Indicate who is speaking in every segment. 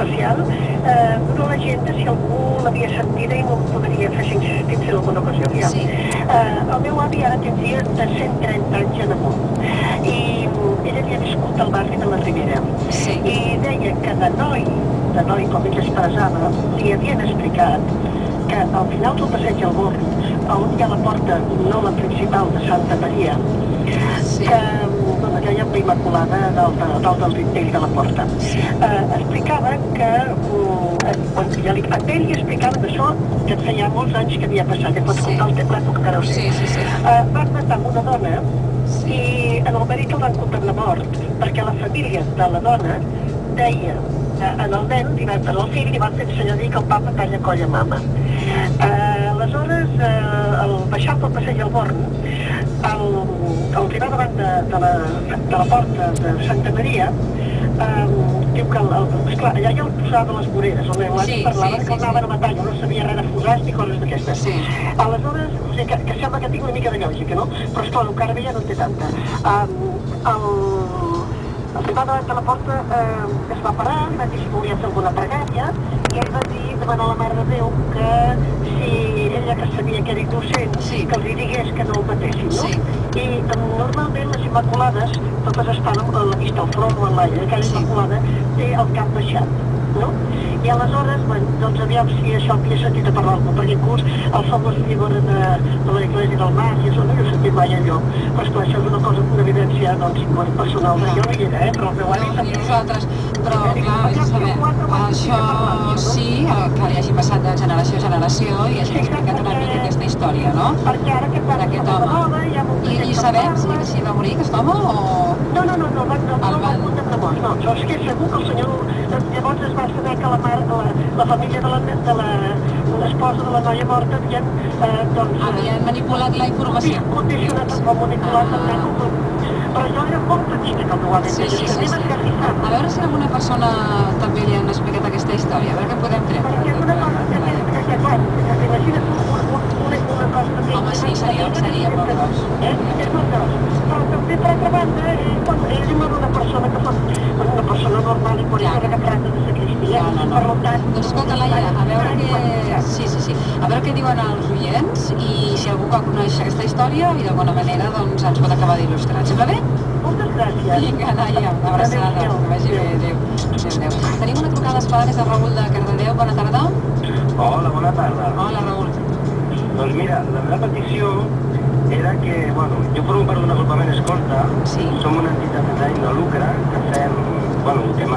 Speaker 1: especial d'una llegenda, si algú l'havia sentida i m'ho podria fer sentit en alguna ocasió.
Speaker 2: Sí.
Speaker 1: El meu avi ara tindria de 130 anys en amunt i ell havia viscut al barri de la Ribera i deia que de noi, com ell expressava, li havien explicat que al final del passeig al Born, on hi ha la porta, no la principal de Santa Maria, que allà hi ha una Immaculada dalt del dintell de la porta. Explicava que a ell li explicaven això, que feia molts anys que havia passat, ja pots contar l'època que deu ser. Van matar una dona i en el marit el van condemnar a mort, perquè la família de la dona deia en el nen, en el fill, li van fer ensenyar a dir que el papa talla colla mama. Aleshores, al baixar pel passeig al Born, al arribar davant de la porta de Santa Maria, diu que, esclar, allà ja el posava les voreres, on l'Eulàlia parlava que el anaven a matar, jo no sabia res de fusars ni coses d'aquestes. Aleshores, o sigui, que sembla que tinc una mica de lògica, no? Però esclar, el que ara veia no en té tanta. Al arribar davant de la porta es va parar, va dir si volia fer alguna pregària i ell va dir, demanar a la Mare de Déu que si ella que sabia que era innocent, que els digués que no el matessin, no? I normalment les Immaculades totes estan amb la vista al front o en l'aire, aquella Immaculada té el cap baixat, no? I aleshores, doncs aviam si això havia sentit a parlar algú, perquè inclús el famós figura de l'Església del Mar i això no hi he sentit mai allò. Però esclar, això és una cosa, una evidència, doncs, personal de jo no hi era, però el meu avi també...
Speaker 2: Nosaltres, però clar, saber, això sí, que li hagi passat de generació a generació i hagi explicat una mica aquesta història, no?
Speaker 1: Perquè ara que està
Speaker 2: d'aquest home. I sabem si va morir aquest home o...?
Speaker 1: No, va condemnar a mort, no. Però és que segur que el senyor... Llavors es va saber que la família de l'esposa de la noia morta havien, doncs...
Speaker 2: Havien manipulat la informació.
Speaker 1: Condicionat o manipulat el nen. Però jo era molt petita que el meu avi deia, que anem esgarrifant.
Speaker 2: A veure si alguna persona també li han explicat aquesta història, a veure què podem treure.
Speaker 1: Perquè és una cosa que clar, t'imagines una cosa també...
Speaker 2: Home, sí, seria molt gros.
Speaker 1: És molt gros. Però també, per altra banda, ell no era una persona que fos una persona normal i qualsevol que tracta de sacristia. Per tant...
Speaker 2: Doncs escolta, Laia, a veure què... Sí. A veure què diuen els oients i si algú coneix aquesta història i d'alguna manera doncs ens pot acabar d'il·lustrar. Et sembla bé?
Speaker 1: Moltes gràcies.
Speaker 2: Vinga, Laia, una abraçada. Que vagi bé, adéu. Tenim una trucada a l'Espada des de Raül de Cardedeu. Bona tarda.
Speaker 3: Hola, bona tarda.
Speaker 2: Hola, Raül.
Speaker 3: Doncs mira, la meva petició era que, bueno, jo formo part d'un agrupament escolta, som una entitat sense ànim de lucre, que fem, bueno, un tema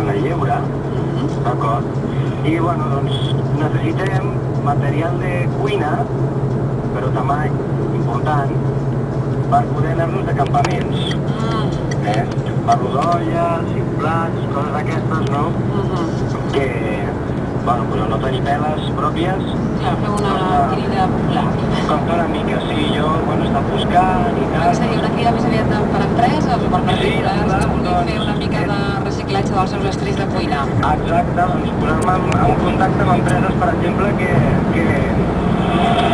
Speaker 3: en el lleure, d'acord? I, bueno, doncs, necessitem material de cuina, però tamany important, per poder anar-nos de campaments. Parlo d'olles, plats, coses d'aquestes, no? Que, bueno, però no tenir peles pròpies.
Speaker 2: Clar, fer una crida popular.
Speaker 3: Costa una mica, sí, jo, bueno, està buscant i tal.
Speaker 2: Seria una crida més aviat per empreses o per particulars que vulguin fer una mica de reciclatge dels seus estris de cuina.
Speaker 3: Exacte, doncs posar-me en contacte amb empreses, per exemple, que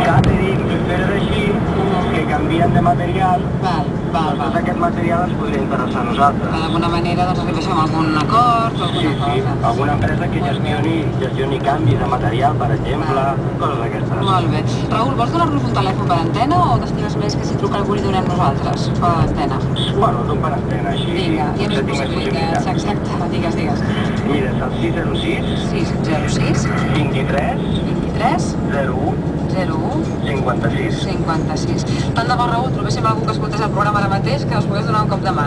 Speaker 3: catering, fer així, que canvien de material. Tot aquest material ens podria interessar a nosaltres.
Speaker 2: D'alguna manera doncs arribem a algun acord o alguna cosa.
Speaker 3: Sí, alguna empresa que gestioni canvis de material, per exemple, coses d'aquestes.
Speaker 2: Molt bé. Raül, vols donar-nos un telèfon per antena o t'estimes més que si truca algú li donem nosaltres per antena?
Speaker 3: Bueno, tu per antena, així
Speaker 2: vinga, i més possibilitats. Exacte, digues.
Speaker 3: Mira, és el 606 23 01 56.
Speaker 2: Tant de bo, Raül, trobéssim algú que escoltés el programa ara mateix que us pogués donar un cop de mà.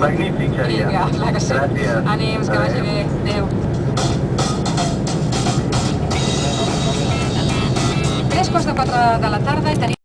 Speaker 3: Magnífic, seria.
Speaker 2: Vinga, clar que sí.
Speaker 3: Gràcies.
Speaker 2: Ànims, que vagi bé. Adéu. 3:04 de la tarda i tenim